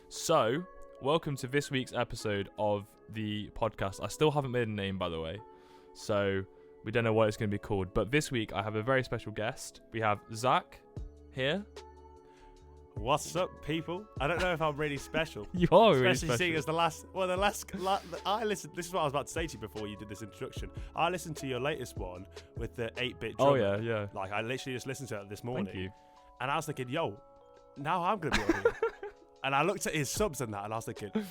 So, welcome to this week's episode of the podcast. I still haven't made a name, by the way, so we don't know what it's going to be called. But this week, I have a very special guest. We have Zach here. What's up, people? I don't know if I'm really special. You are really Especially special. seeing as I listened. This is what I was about to say to you before you did this introduction. I listened to your latest one with the 8-bit drummer. Oh, yeah. Like, I literally just listened to it this morning. Thank you. And I was thinking, yo, now I'm going to be on here. And I looked at his subs and that, and I was thinking, bro.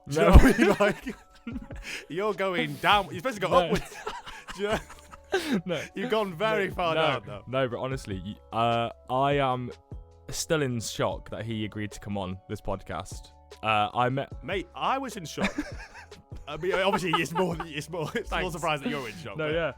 Do you know what I mean? Like, you're going down. You're supposed to go upwards. Do you know? No. You've gone very far down, though. No, but honestly, I am still in shock that he agreed to come on this podcast. Mate, I was in shock. I mean, obviously, it's more surprised that you're in shock. No, yeah.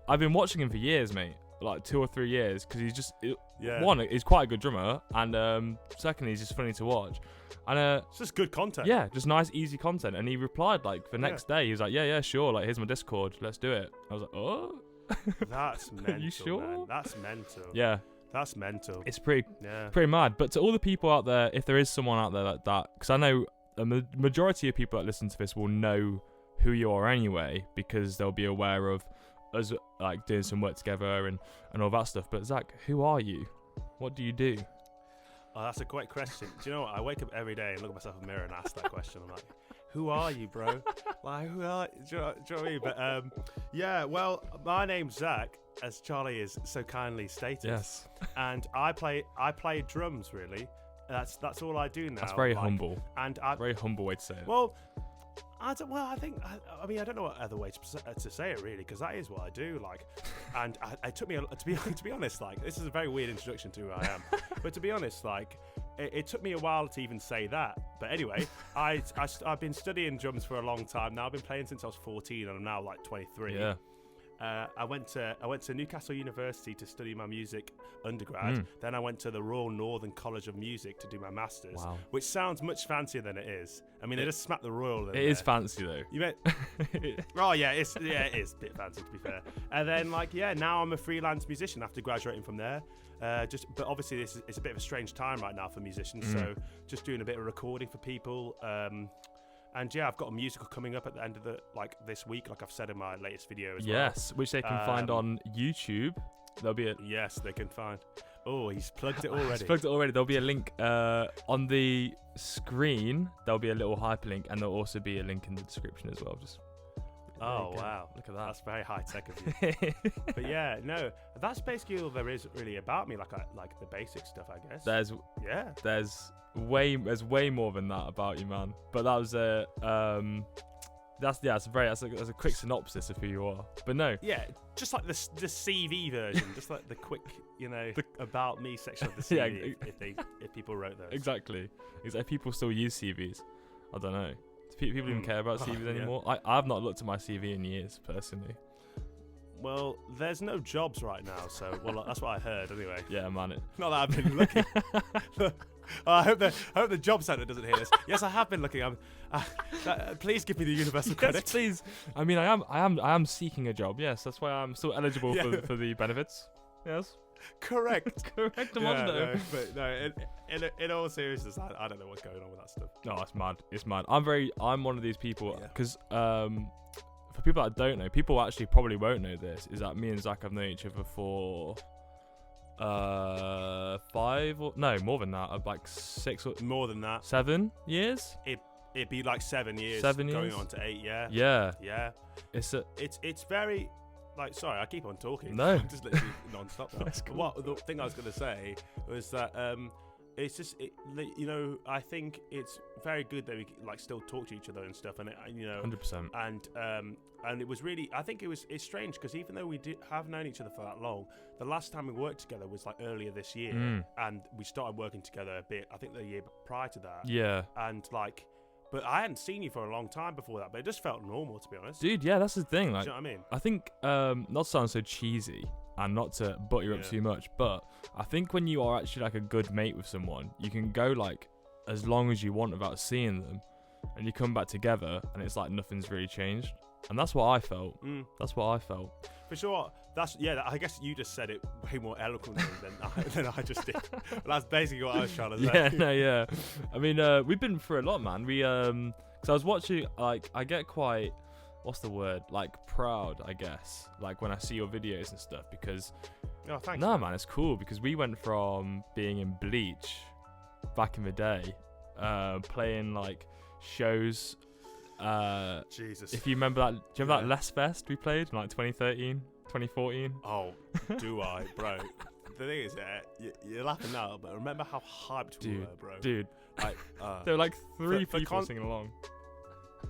I've been watching him for years, mate. Like 2 or 3 years, because he's just one, he's quite a good drummer, and secondly, he's just funny to watch, and it's just good content. Yeah, just nice, easy content. And he replied like the next day. He was like, yeah, sure. Like, here's my Discord. Let's do it. I was like, oh, that's mental. You sure? Man. That's mental. Yeah, that's mental. It's pretty mad. But to all the people out there, if there is someone out there like that, because I know the majority of people that listen to this will know who you are anyway, because they'll be aware of us like doing some work together and all that stuff. But Zach, who are you? What do you do? Oh, that's a great question. Do you know what? I wake up every day and look at myself in the mirror and ask that question. I'm like, who are you, bro? Like, who are you? Do you know what I mean? But yeah, well, my name's Zach, as Charlie is so kindly stated. Yes. And I play drums, really. That's all I do now. That's very humble. And very humble way to say it. Well, I don't know what other way to say it, really, because that is what I do. Like, and it took me to be honest. Like, this is a very weird introduction to who I am, but to be honest, like, it took me a while to even say that. But anyway, I've been studying drums for a long time now. I've been playing since I was 14, and I'm now like 23. Yeah. I went to Newcastle University to study my music undergrad. Then I went to the Royal Northern College of Music to do my masters, which sounds much fancier than it is. I mean, they just smacked the Royal in there. It is fancy though. You meant? Oh yeah, it is a bit fancy, to be fair. And then now I'm a freelance musician after graduating from there. But obviously it's a bit of a strange time right now for musicians. So just doing a bit of recording for people. And yeah, I've got a musical coming up at the end of this week, like I've said in my latest video as well. Yes, which they can find on YouTube. There'll be Yes, they can find. Oh, he's plugged it already. He's plugged it already. There'll be a link on the screen. There'll be a little hyperlink, and there'll also be a link in the description as well. Just. Oh wow! Look at that. That's very high tech of you. But yeah, no, that's basically all there is really about me. Like the basic stuff, I guess. There's way more than that about you, man. But that was that's a quick synopsis of who you are. But no. Yeah, just like the CV version, just like the quick, the about me section of the CV. If people wrote those. Exactly. If people still use CVs, I don't know. Do people even care about CVs anymore? I've not looked at my CV in years, personally. Well, there's no jobs right now, so that's what I heard anyway. Yeah, man. Not that I've been looking. I hope the job centre doesn't hear this. Yes, I have been looking. Please give me the universal credit. Yes, please. I mean, I am seeking a job. Yes, that's why I'm still eligible for the benefits. Yes. Correct. No, but no. In all seriousness, I don't know what's going on with that stuff. No, it's mad. It's mad. I'm one of these people because for people that don't know, people actually probably won't know this. Is that me and Zach have known each other for 5 or no more than that, like 6 or more than that, 7 years. It'd be like 7 years. 7 years going on to 8. Yeah. It's very. Like, sorry, I keep on talking. No. I'm just literally non-stop now. Cool. What the thing I was going to say was that it's just I think it's very good that we still talk to each other and stuff, and 100%. And it was really, I think it's strange because even though we have known each other for that long, the last time we worked together was like earlier this year, and we started working together a bit. I think the year prior to that. Yeah. And but I hadn't seen you for a long time before that, but it just felt normal, to be honest. Dude, yeah, that's the thing. Like, do you know what I mean? I think, not to sound so cheesy and not to butt you up too much, but I think when you are actually like a good mate with someone, you can go like as long as you want without seeing them, and you come back together and it's like nothing's really changed. Yeah. And that's what I felt. That's what I felt. For sure. I guess you just said it way more eloquently than I just did. But that's basically what I was trying to say. Yeah. I mean, we've been through a lot, man. Because I was watching, like, I get quite, what's the word? Like, proud, I guess. Like, when I see your videos and stuff, because... Oh, thanks. No, man, it's cool, because we went from being in Bleach back in the day, playing, like, shows... Jesus. If you remember that, do you remember that Less Fest we played in, like, 2013, 2014? Oh, do I, bro? The thing is, you're laughing now, but remember how hyped we were, bro? Dude. Like, there were, like, three people singing along.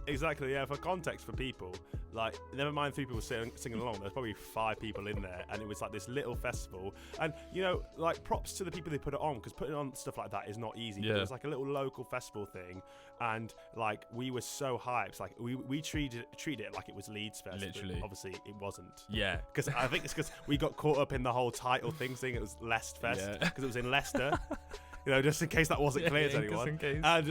Exactly, yeah. For context for people, like, never mind 3 people singing along, there's probably 5 people in there, and it was like this little festival. And, you know, like, props to the people they put it on, because putting on stuff like that is not easy. Yeah. It was like a little local festival thing, and, like, we were so hyped. Like, we treated it like it was Leeds Fest. Literally. Obviously, it wasn't. Yeah. Because I think it's because we got caught up in the whole title thing, it was Leicester Fest, because it was in Leicester. You know, just in case that wasn't clear to anyone. Just in case. And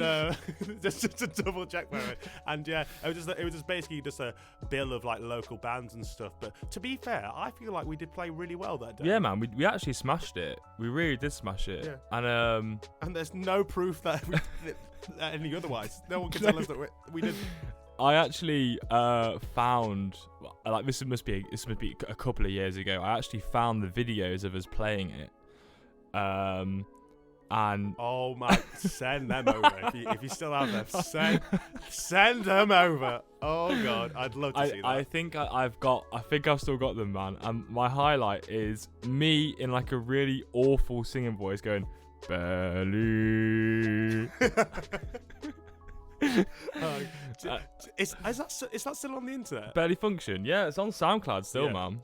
just to double check for it. And yeah, it was just basically just a bill of like local bands and stuff. But to be fair, I feel like we did play really well that day. Yeah, man, we actually smashed it. We really did smash it. Yeah. And there's no proof that any otherwise. No one can tell us that we did. I actually found, like, this must be a couple of years ago. I actually found the videos of us playing it. And oh my, send them over if you still have them. Send them over. Oh god, I'd love to see that. I think I've still got them, man. And my highlight is me in like a really awful singing voice going, Belly. Is that still on the internet? Barely Function, yeah, it's on SoundCloud still, man.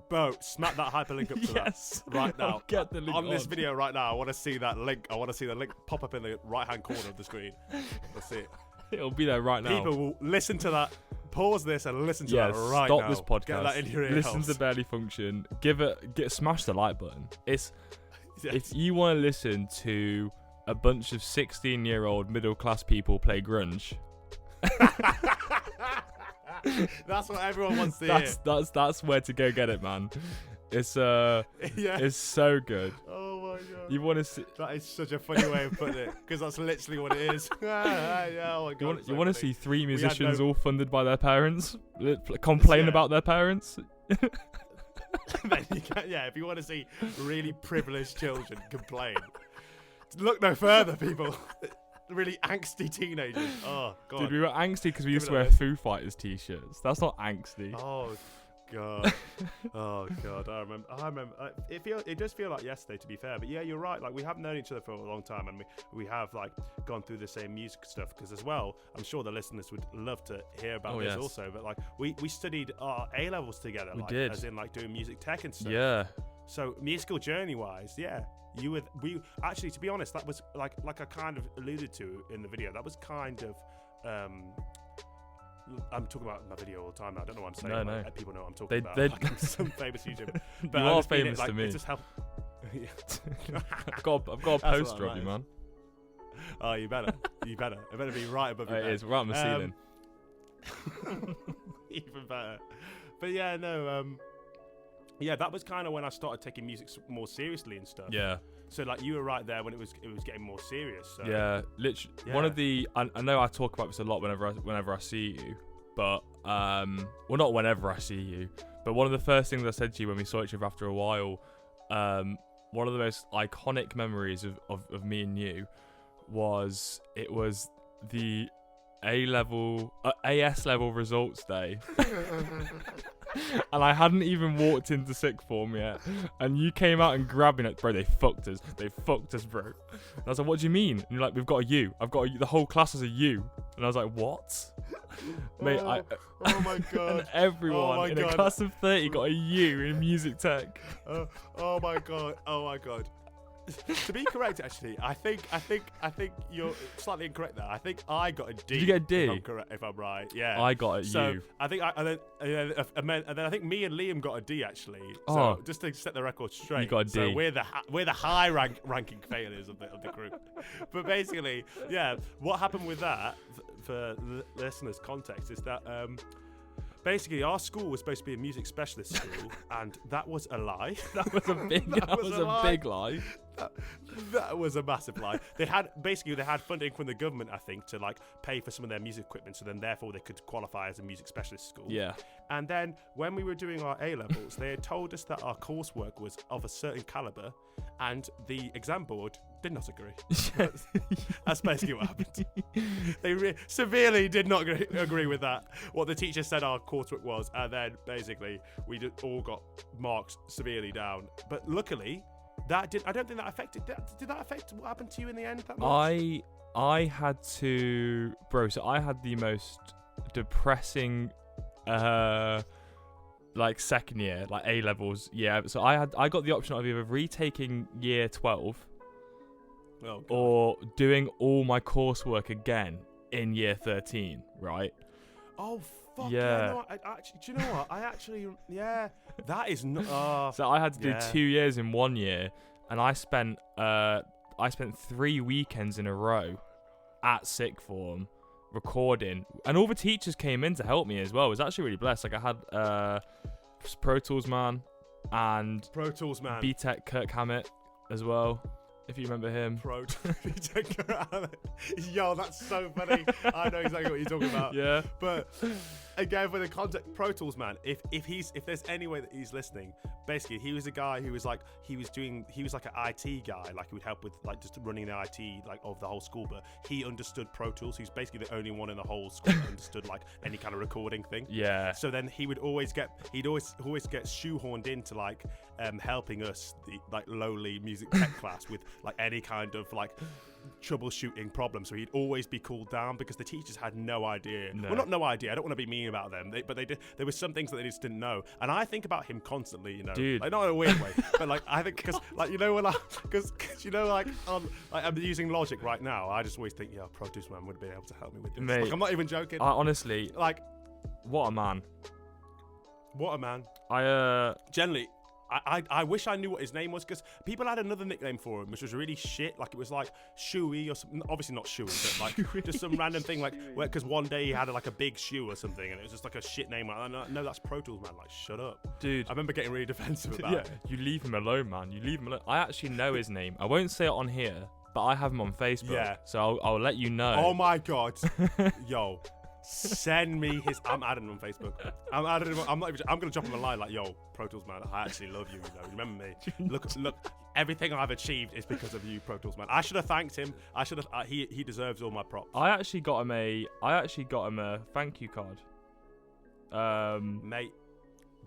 Bro, smack that hyperlink up to that right now. I'll get the link on this video right now. I want to see that link. I want to see the link pop up in the right-hand corner of the screen. Let's see it. It'll be there right now. People will listen to that. Pause this and listen to that right stop now. This podcast. Get that in your ear Listen to Barely Function. Smash the like button. If you want to listen to a bunch of 16-year-old middle-class people play grunge. That's what everyone wants to hear. That's where to go get it, man. It's it's so good. Oh my god. You want to see? That is such a funny way of putting it, because that's literally what it is. Oh my god. You want to see 3 musicians all funded by their parents complain about their parents? Then you can, if you want to see really privileged children complain, look no further, people. Really angsty teenagers. Oh god. Dude, we were angsty because we used to wear Foo Fighters t-shirts. That's not angsty. Oh god. Oh god. I remember. It does feel like yesterday, to be fair. But yeah, you're right. Like, we have known each other for a long time, and we have like gone through the same music stuff. Because as well, I'm sure the listeners would love to hear about this also. But like, we studied our A levels together. We did. As in like doing music tech and stuff. Yeah. So musical journey wise, yeah. We actually, to be honest, that was like I kind of alluded to in the video. That was kind of I'm talking about my video all the time now. I don't know what I'm saying. No. People know what I'm talking about. Like, I'm some famous YouTuber. But you are famous to me. It just helped. I've got a poster of you, man. Oh, you better. It better be right above your head. It is right on the ceiling. Even better. But yeah, no. Yeah, that was kind of when I started taking music more seriously and stuff. Yeah. So like, you were right there when it was getting more serious. So. Yeah, literally. Yeah. One of the I know I talk about this a lot whenever I see you, but well, not whenever I see you, but one of the first things I said to you when we saw each other after a while, one of the most iconic memories of me and you was the AS level results day. And I hadn't even walked into sixth form yet, and you came out and grabbed me like, bro, they fucked us, bro. And I was like, what do you mean? And you're like, we've got a U. I've got the whole class is a U. And I was like, what? Mate, oh my god. And everyone in a class of 30 got a U in music tech. Oh my god. To be correct, actually, I think you're slightly incorrect there. I think I got a D. Did you get a D? If I'm right, yeah. I got a so U. I think and then I think me and Liam got a D actually. So just to set the record straight, you got a D. So we're the high ranking failures of the group. But basically, yeah, what happened with that? for listeners' context, is that basically our school was supposed to be a music specialist school, and that was a lie. That was a big. that was a big lie. That was a massive lie. They had funding from the government, I think, to like pay for some of their music equipment, so then therefore they could qualify as a music specialist school. Yeah. And then when we were doing our A levels, they had told us that our coursework was of a certain caliber, and the exam board did not agree. That's basically what happened. They severely did not agree with that. What the teacher said our coursework was, and then basically we all got marked severely down. But luckily, I don't think that affected. Did that affect what happened to you in the end? That much? I had to, bro. So I had the most depressing, like second year, like A levels. Yeah. So I got the option of either retaking year 12, or doing all my coursework again in year 13. Right. Oh fuck yeah. No, do you know what? That is not. So I had to do 2 years in 1 year, and I spent 3 weekends in a row at sixth form recording, and all the teachers came in to help me as well. I was actually really blessed. Like I had Pro Tools Man and B-Tech Kirk Hammett as well, if you remember him. Yo, that's so funny. I know exactly what you're talking about. Yeah. But again, for the context, Pro Tools Man, if there's any way that he's listening, basically he was a guy who was like he was like an IT guy, like he would help with like just running the IT like of the whole school, but he understood Pro Tools. He was basically the only one in the whole school that understood like any kind of recording thing. Yeah. So then he'd always get shoehorned into like helping us, the like lowly music tech class, with like any kind of like troubleshooting problem. So he'd always be cooled down because the teachers had no idea. No. Well, not no idea. I don't want to be mean about them, but they did. There were some things that they just didn't know, and I think about him constantly. You know, dude. Like not in a weird way, but like I think because like you know when because you know like I'm using Logic right now. I just always think, yeah, Pro Tools Man would be able to help me with this. Mate, like, I'm not even joking. Honestly, like, what a man. What a man. Generally. I wish I knew what his name was, because people had another nickname for him which was really shit. Like it was like Shoey or something. Obviously not Shoey, but like just some random thing, like because one day he had like a big shoe or something, and it was just like a shit name. Like, no, that's Pro Tools Man. Like, shut up, dude. I remember getting really defensive about it. You leave him alone, man. You leave him alone. I actually know his name. I won't say it on here, but I have him on Facebook. Yeah. So I'll let you know. Oh my god, yo. Send me his. I'm adding him on Facebook. I'm gonna drop him a line like, "Yo, Pro Tools Man, I actually love you. You know, remember me. Look. Everything I've achieved is because of you, Pro Tools Man. I should have thanked him. I should have. He deserves all my props. I actually got him a thank you card. Mate,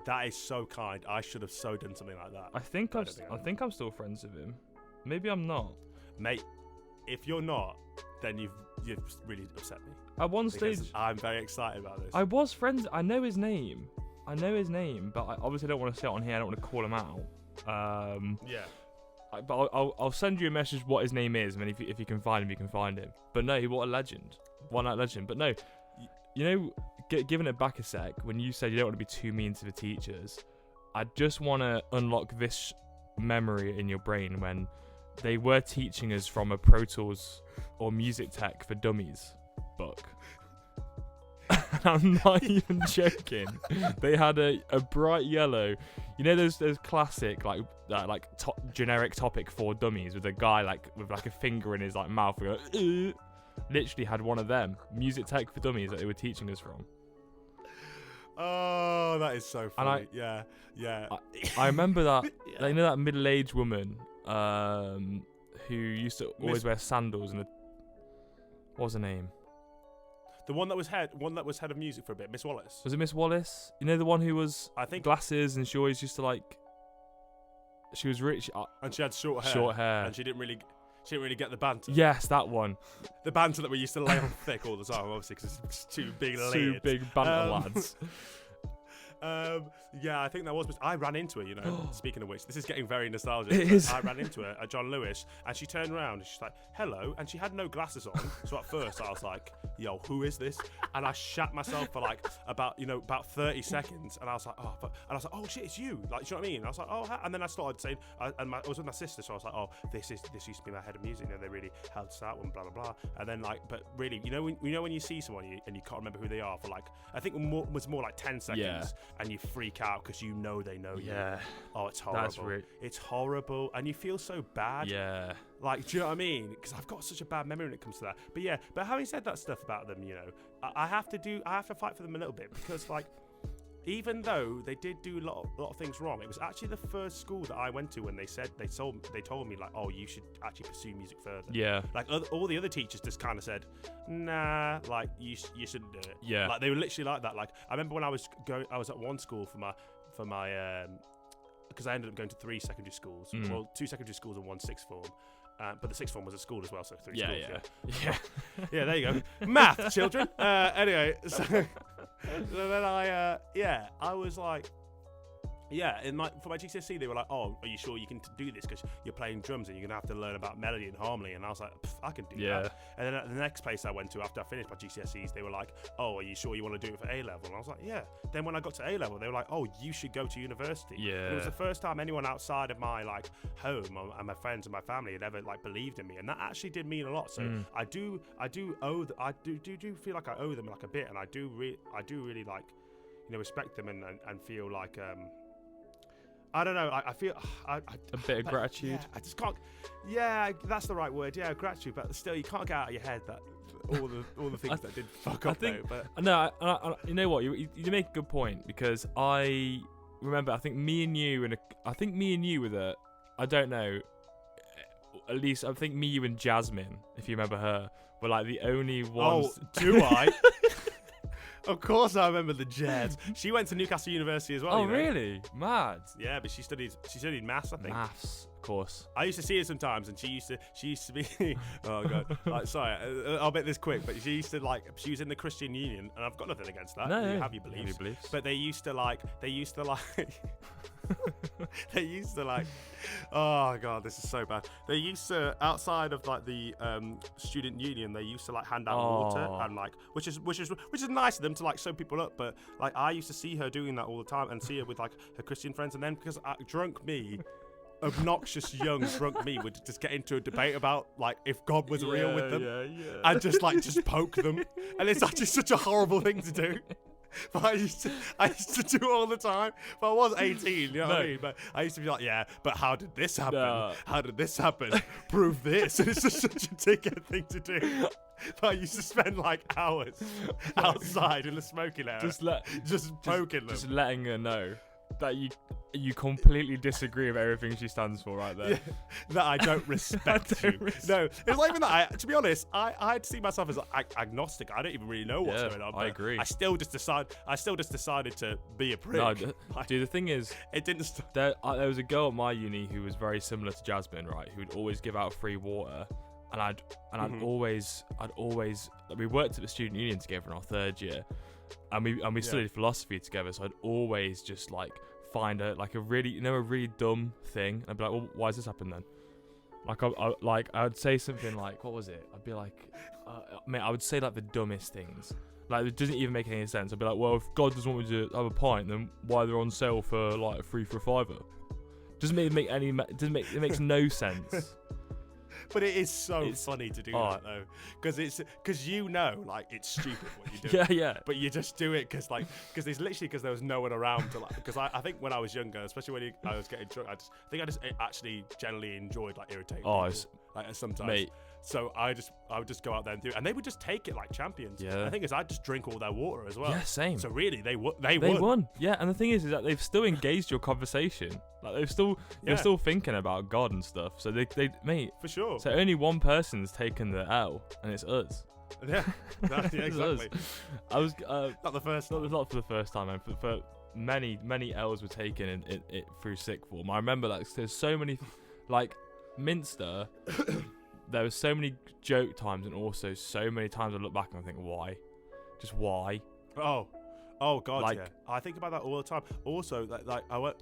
that is so kind. I should have so done something like that. I think I'm still friends with him. Maybe I'm not. Mate, if you're not, then you've really upset me. At one stage, I'm very excited about this. I was friends. I know his name, but I obviously don't want to say it on here. I don't want to call him out. Yeah. But I'll send you a message what his name is, and then if you can find him, you can find him. But no, what a legend, one night legend. But no, you know, giving it back a sec, when you said you don't want to be too mean to the teachers, I just want to unlock this memory in your brain when they were teaching us from a Pro Tools or Music Tech for Dummies book. I'm not even joking. They had a bright yellow, you know, those classic like generic topic for dummies with a guy like with like a finger in his like mouth. Literally had one of them, Music Tech for Dummies, that they were teaching us from. Oh, that is so funny. Yeah. I remember that. Yeah. You know that middle-aged woman who used to always wear sandals and what was her name? The one that was head of music for a bit, Miss Wallace. Was it Miss Wallace? You know, the one who was, I think, glasses, and she always used to like. She was rich, and she had short hair, and she didn't really get the banter. Yes, that one. The banter that we used to lay on thick all the time, obviously, because it's two big layered. Two big banter lads. Yeah, I think that was. I ran into her, you know. Speaking of which, this is getting very nostalgic. It is. I ran into her at John Lewis, and she turned around and she's like, "Hello," and she had no glasses on. So at first I was like, "Yo, who is this?" And I shat myself for like about 30 seconds, and I was like, "Oh shit, it's you!" Like, do you know what I mean? And I was like, "Oh," and then I started saying, I was with my sister, so I was like, "Oh, this used to be my head of music, and they really helped us out, and blah blah blah." And then but really, when you see someone and you can't remember who they are for like, I think it was more like 10 seconds, and you freak out because you know they know you. Yeah. Oh, it's horrible. It's horrible, and you feel so bad. Yeah. Like, do you know what I mean? Because I've got such a bad memory when it comes to that. But having said that stuff about them, I have to fight for them a little bit, because like, even though they did do a lot of things wrong, it was actually the first school that I went to when they told me like, oh, you should actually pursue music further. Yeah. Like all the other teachers just kind of said, nah, like you shouldn't do it. Yeah. Like they were literally like that. Like I remember when I was at one school for my because I ended up going to 3 secondary schools. Well, 2 secondary schools and 1 sixth form. But the sixth form was at school as well, so 3 schools. Yeah. Yeah, there you go. Math, children. Anyway, so then I was like, for my GCSE, they were like, "Oh, are you sure you can do this? Because you're playing drums and you're gonna have to learn about melody and harmony." And I was like, "I can do that." And then at the next place I went to after I finished my GCSEs, they were like, "Oh, are you sure you want to do it for A level?" And I was like, "Yeah." Then when I got to A level, they were like, "Oh, you should go to university." Yeah. And it was the first time anyone outside of my like home and my friends and my family had ever like believed in me, and that actually did mean a lot. So I do feel like I owe them like a bit, and I do really like, respect them and feel like I don't know. I feel a bit of gratitude. Yeah, I just can't. Yeah, that's the right word. Yeah, gratitude. But still, you can't get out of your head that all the things that did fuck up. You know what? You make a good point, because I remember. I think me and you were the. I don't know. At least I think me, you, and Jasmine, if you remember her, were like the only ones. Oh, do I? Of course I remember the Jed. She went to Newcastle University as well. Oh, really? Mad. Yeah, but she studied maths, I think. Maths, of course. I used to see her sometimes, and she used to be. Oh god. Like, sorry, I'll make this quick. But she was in the Christian Union, and I've got nothing against that. No, you have your beliefs. But they used to like. Oh god, this is so bad. They used to, outside of like the student union, they used to like hand out water, and like which is nice of them to like show people up. But like I used to see her doing that all the time, and see her with like her Christian friends, and then because obnoxious young drunk me would just get into a debate about like if God was real with them, and just poke them, and it's actually such a horrible thing to do. But I used to do it all the time. But I was 18, you know what I mean? But I used to be like, yeah, but how did this happen? No. How did this happen? Prove this. And it's just such a dickhead thing to do. But I used to spend like hours outside in the smoking area, just poking them. Just letting her know that you completely disagree with everything she stands for right there. Yeah, that I don't respect you. No, it's not even that. To be honest, I see myself as agnostic. I don't even really know what's going on. I agree. I still just decided to be a prick. No, dude, the thing is, it didn't. There was a girl at my uni who was very similar to Jasmine, right? Who'd always give out free water, and I'd always. We worked at the student union together in our third year, and we studied philosophy together. So I'd always just like find a really dumb thing. I'd be like, well, why does this happen then? Like I would say something like, what was it? I'd be like, I would say like the dumbest things. Like it doesn't even make any sense. I'd be like, well, if God doesn't want me to have a pint, then why they're on sale for like a 3 for a $5? It makes no sense. But it is funny to do that though, because it's stupid what you do. Yeah. But you just do it because there was no one around to like. Because I think when I was younger, especially when I was getting drunk, I just actually generally enjoyed like irritating people, like sometimes. Mate. So I would just go out there and do it, and they would just take it like champions. Yeah. And the thing is, I'd just drink all their water as well. Yeah, same. So really, they won. won. Yeah, and the thing is that they've still engaged your conversation. Like you're still thinking about God and stuff. So they mate, for sure. So only one person's taken the L, and it's us. Yeah, exactly. I was not the first time. Not for the first time, man. For many L's were taken in through sixth form. I remember that there's so many, like Minster. There were so many joke times, and also so many times I look back and I think, why? Just why? Oh Oh God, Like- yeah. I think about that all the time. Also, like I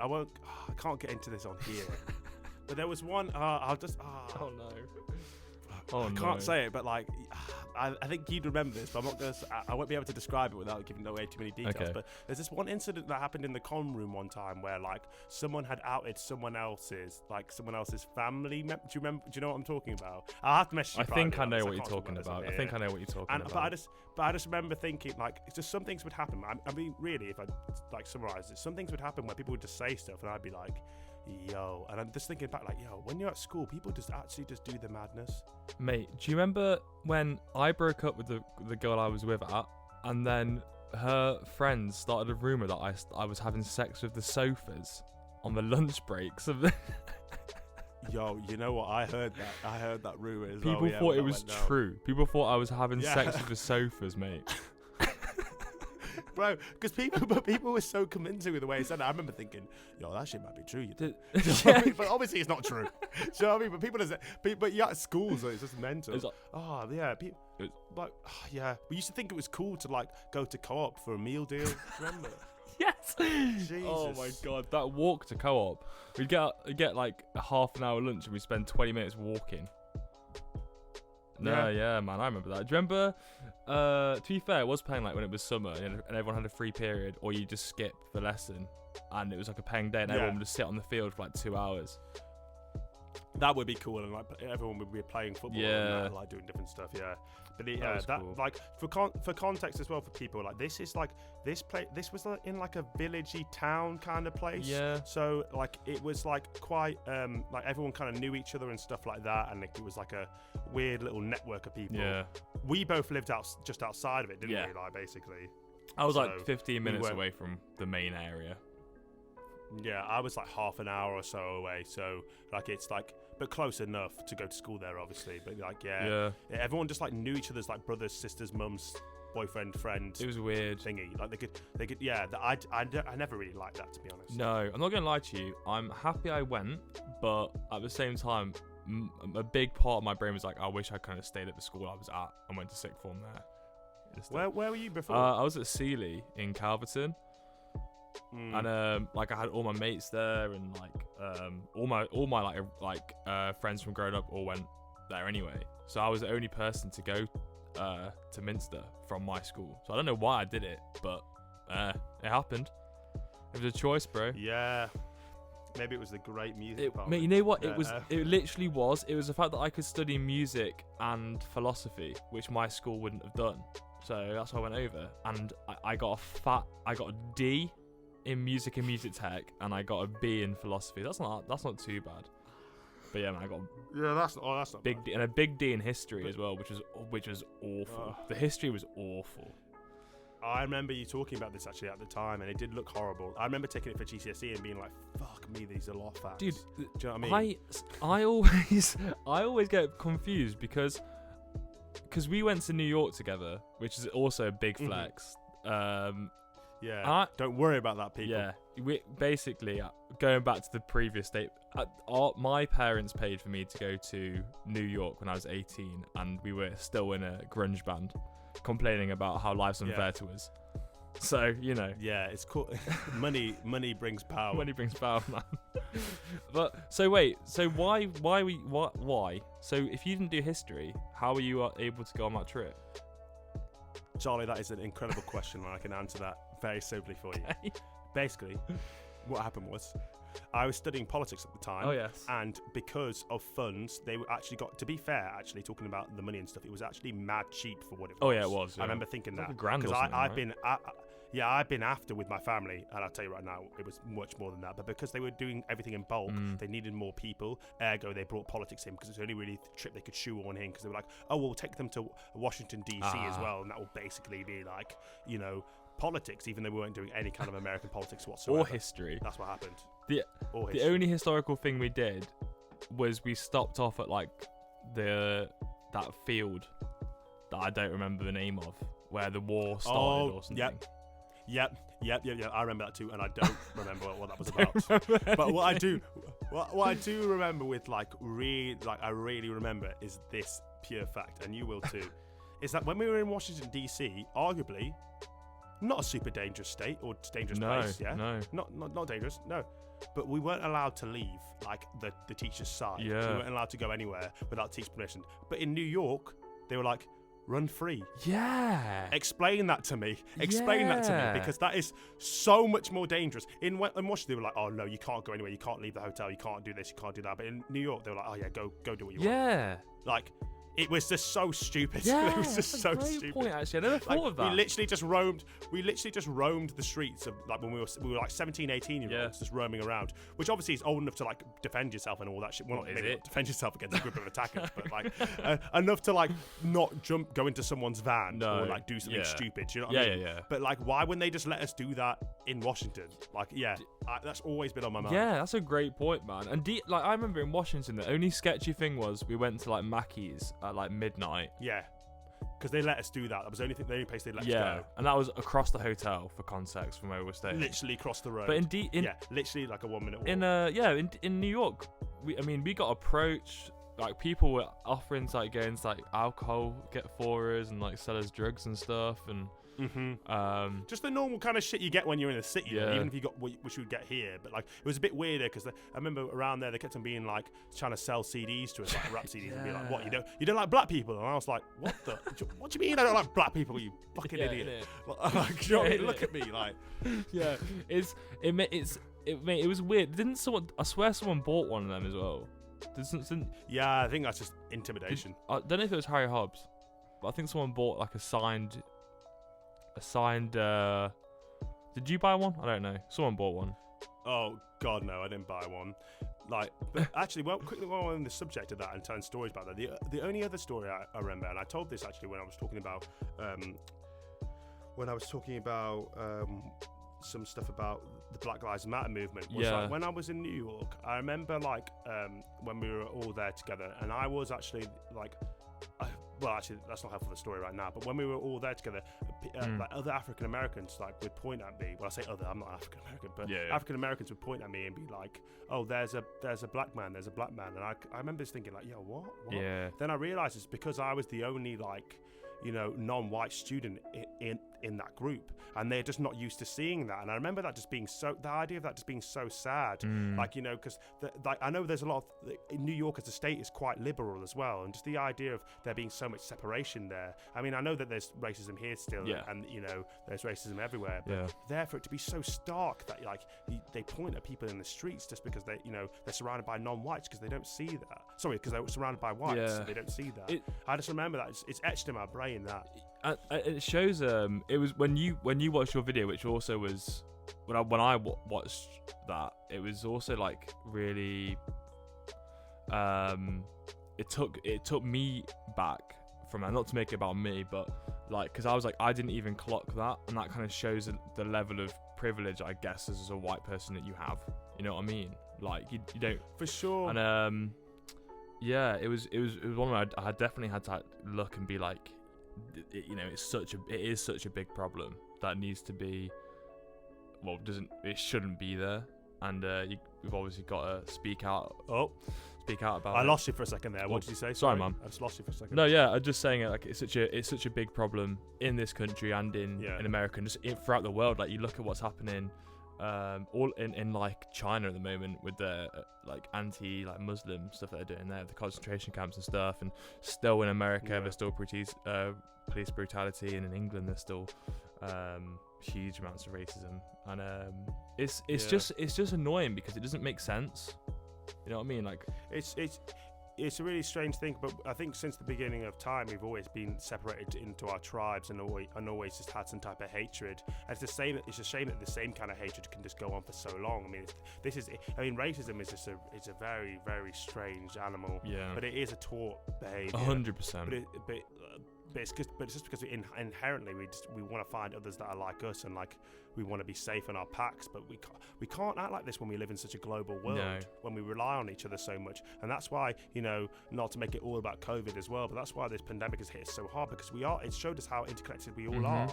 can't get into this on here. But there was one. I'll just. Oh no. Oh I no. can't say it, but like, I think you'd remember this, but I'm not gonna. I won't be able to describe it without giving away too many details. Okay. But there's this one incident that happened in the con room one time where like someone had outed someone else's family. Do you remember? Do you know what I'm talking about? I'll have to message you. I think I privately know on what this. you're talking can't about. remember I think I know what you're talking and, about. But I just remember thinking like, it's just some things would happen. I mean, really, if I like summarize it, some things would happen where people would just say stuff, and I'd be like, yo, and I'm just thinking back like, yo, when you're at school, people just actually just do the madness. Mate, do you remember when I broke up with the girl I was with at, and then her friends started a rumour that I was having sex with the sofas on the lunch breaks of the... Yo, you know what? I heard that rumor as People well. Yeah, thought when it that was went down. true. People thought I was having Yeah. sex with the sofas, mate. Bro, because people were so convincing with the way he said it. I remember thinking, yo, that shit might be true. You know? Did- Do you know what I mean? But obviously it's not true. Do you know what I mean? But people just, but yeah, at schools, it's just mental. It's like- Oh yeah, people, It's- like, yeah. We used to think it was cool to like go to co-op for a meal deal. Do you remember? Yes. Oh my Jesus. god, that walk to co-op. We'd get like a half an hour lunch and we'd spend 20 minutes walking. No, yeah, man, I remember that. Do you remember? To be fair, it was paying like when it was summer and everyone had a free period, or you just skip the lesson, and it was like a paying day, and everyone would just sit on the field for like 2 hours. That would be cool, and like everyone would be playing football, Yeah. and like doing different stuff. Yeah, but was cool. like for context as well for people, like this is like this was like in like a villagey town kind of place. Yeah. So like it was like quite like everyone kind of knew each other and stuff like that, and like, it was like a weird little network of people. Yeah. We both lived just outside of it, didn't Yeah. we? Like basically. I was So, like 15 minutes weren't- away from the main area. Yeah, I was like half an hour or so away, so like it's like, but close enough to go to school there, obviously. But like, yeah, everyone just like knew each other's like brothers, sisters, mums, boyfriend, friend. It was weird. Thingy. Like they could. Yeah, I never really liked that, to be honest. No, I'm not gonna lie to you. I'm happy I went, but at the same time, a big part of my brain was like, I wish I kind of stayed at the school I was at and went to sixth form there. Instead. Where were you before? I was at Sealy in Calverton. Mm. And like I had all my mates there, and like all my friends from growing up all went there anyway. So I was the only person to go to Minster from my school. So I don't know why I did it, but it happened. It was a choice, bro. Yeah. Maybe it was the great music part. Mate, you know what? It literally was. It was the fact that I could study music and philosophy, which my school wouldn't have done. So that's why I went over, and I got a D in music and music tech, and I got a B in philosophy. That's not too bad. But yeah, man, I got that's not big bad. D, and a big D in history as well, which was awful. The history was awful. I remember you talking about this actually at the time, and it did look horrible. I remember taking it for GCSE and being like, "Fuck me, these are lot of facts." Dude, do you know what I mean? I always get confused because we went to New York together, which is also a big flex. Yeah. Don't worry about that, people. Yeah, we basically going back to the previous state. My parents paid for me to go to New York when I was 18, and we were still in a grunge band, complaining about how life's unfair to us. So you know. Yeah, it's cool. Money brings power. Money brings power, man. But so wait, so why? So if you didn't do history, how were you able to go on that trip? Charlie, that is an incredible question, and I can answer that very simply for you. Basically, what happened was, I was studying politics at the time. Oh yes. And because of funds, they were actually got. To be fair, actually talking about the money and stuff, it was actually mad cheap for what it was. Oh yeah, it was. I remember thinking It's like that a grand or something, I've right? been. I've been after with my family, and I'll tell you right now, it was much more than that. But because they were doing everything in bulk, they needed more people. Ergo, they brought politics in because it's the only really trip they could shoehorn in. Because they were like, "Oh, we'll take them to Washington D.C. as well, and that will basically be like, you know, politics." Even though we weren't doing any kind of American politics whatsoever. Or history. That's what happened. The only historical thing we did was we stopped off at like that field that I don't remember the name of, where the war started or something. Yep. I remember that too, and I don't remember what that was about. But what I do remember with I really remember is this pure fact, and you will too, is that when we were in Washington D.C., arguably Not a super dangerous state or dangerous No, place. Yeah. no. Not dangerous. No. But we weren't allowed to leave like the teacher's side. Yeah. We weren't allowed to go anywhere without teacher permission. But in New York, they were like, run free. Yeah. Explain that to me. Explain that to me, because that is so much more dangerous. In Washington, they were like, oh no, you can't go anywhere. You can't leave the hotel. You can't do this. You can't do that. But in New York, they were like, oh yeah, go do what you want. Yeah. Like, it was just so stupid. Yeah. It was just that's so a great stupid. point, actually. I never thought Like, of that. We literally just roamed the streets of, like, when we were like 17, 18 year olds, just roaming around, which obviously is old enough to like defend yourself and all that shit. Well, What is maybe it? not defend yourself against a group of attackers, but like enough to like not go into someone's van or like do something stupid. Do you know what I mean? Yeah. But like, why wouldn't they just let us do that in Washington? Like, that's always been on my mind. Yeah, that's a great point, man. And like, I remember in Washington, the only sketchy thing was we went to like Mackey's at like midnight. Yeah. Because they let us do that. That was the only place they let us go. And that was across the hotel, for context, from where we were staying. Literally across the road. But indeed, literally like a 1 minute walk. in New York, we got approached. Like, people were offering to like go into like alcohol get for us and like sell us drugs and stuff, and just the normal kind of shit you get when you're in a city, Yeah. even if you got which you would get here. But like, it was a bit weirder because I remember around there they kept on being like trying to sell CDs to us, like rap CDs, and be like, "What, you don't like black people?" And I was like, "What the? What do you mean I don't like black people? You fucking idiot!" Like, you know what I mean? Look at me, like. Yeah, it was weird. Didn't someone? I swear someone bought one of them as well. Yeah, I think that's just intimidation. I don't know if it was Harry Hobbs, but I think someone bought like a signed. Did you buy one? I don't know. Someone bought one. Oh God, no! I didn't buy one. Like, but actually, quickly while we're on the subject of that and telling stories about that, the only other story I remember, and I told this actually when I was talking about some stuff about the Black Lives Matter movement, was like when I was in New York. I remember like when we were all there together, and I was actually like. Well, actually, that's not helpful for the story right now. But when we were all there together, like other African Americans, like would point at me. Well, I say other, I'm not African American, but African Americans would point at me and be like, "Oh, there's a black man, there's a black man." And I remember just thinking like, "Yo, what?" Yeah. Then I realized it's because I was the only like, non-white student in that group, and they're just not used to seeing that. And I remember that just being the idea of that just being so sad. Like, because like I know there's a lot of in New York as a state is quite liberal as well, and just the idea of there being so much separation there. I mean, I know that there's racism here still, and there's racism everywhere, but there for it to be so stark that like they point at people in the streets just because they're surrounded by non-whites because they don't see that. Sorry, because they're surrounded by whites, so they don't see that. I just remember that it's etched in my brain that. It shows. It was when you watched your video, which also was when I watched that. It was also like really. It took me back from that. Not to make it about me, but like because I was like I didn't even clock that, and that kind of shows the level of privilege I guess as a white person that you have. You know what I mean? Like you don't for sure. And it was one where I definitely had to look and be like. It is such a big problem that needs to be it shouldn't be there, and we've obviously got to speak out about I lost you for a second there. What did you say? Sorry, man. I just lost you for a second. No, I'm just saying it like it's such a big problem in this country and in America and just throughout the world. Like you look at what's happening all in like China at the moment with the like anti like Muslim stuff that they're doing there, the concentration camps and stuff, and still in America there's still police brutality, and in England there's still huge amounts of racism, and it's just annoying because it doesn't make sense. You know what I mean? Like it's a really strange thing, but I think since the beginning of time, we've always been separated into our tribes and always just had some type of hatred. And it's a shame that the same kind of hatred can just go on for so long. I mean, racism is just it's a very, very strange animal. Yeah. But it is a taught behavior. 100%. But it's just because inherently we want to find others that are like us, and like we want to be safe in our packs, but we can't act like this when we live in such a global world, when we rely on each other so much. And that's why, not to make it all about COVID as well, but that's why this pandemic has hit us so hard, because it's showed us how interconnected we all are.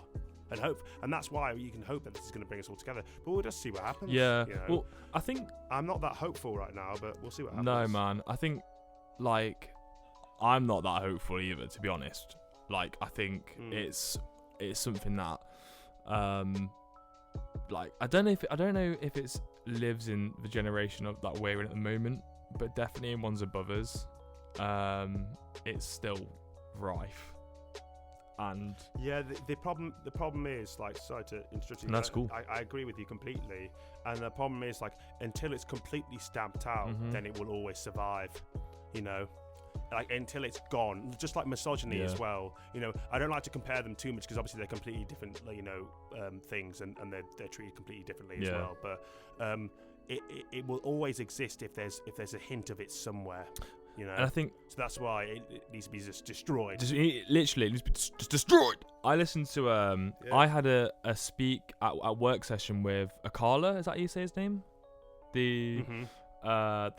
And that's why you can hope that this is going to bring us all together. But we'll just see what happens. Yeah. Well, I think I'm not that hopeful right now, but we'll see what happens. No, man. I think like I'm not that hopeful either, to be honest. Like I think it's something that Like I don't know if it's lives in the generation of that we're in at the moment, but definitely in ones above us, it's still rife. And yeah, the problem is, like, sorry to interrupt you. That's cool. I agree with you completely, and the problem is, like, until it's completely stamped out, then it will always survive. You know, like until it's gone. Just like misogyny as well. You know, I don't like to compare them too much because obviously they're completely different. You know, things, and they're treated completely differently as well. But it will always exist if there's a hint of it somewhere. You know, and I think so that's why it needs to be just destroyed. It literally needs to be just destroyed. I listened to I had a speak at work session with Akala. Is that how you say his name? The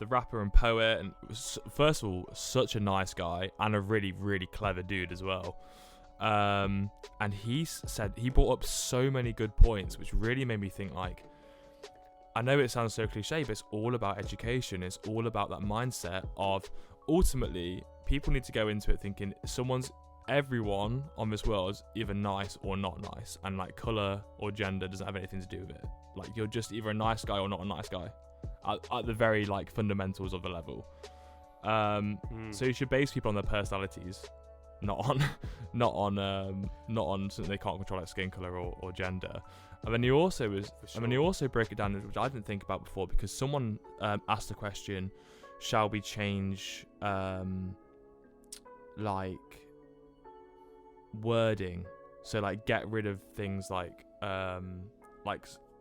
rapper and poet, and was, first of all, such a nice guy and a really, really clever dude as well. And he said he brought up so many good points, which really made me think, like, I know it sounds so cliche, but it's all about education. It's all about that mindset of ultimately people need to go into it thinking everyone on this world is either nice or not nice, and like color or gender doesn't have anything to do with it. Like, you're just either a nice guy or not a nice guy at the very like fundamentals of the level. So you should base people on their personalities, not on something they can't control, like skin color or gender. And then you also break it down, which I didn't think about before, because someone asked the question, shall we change like wording, so like get rid of things like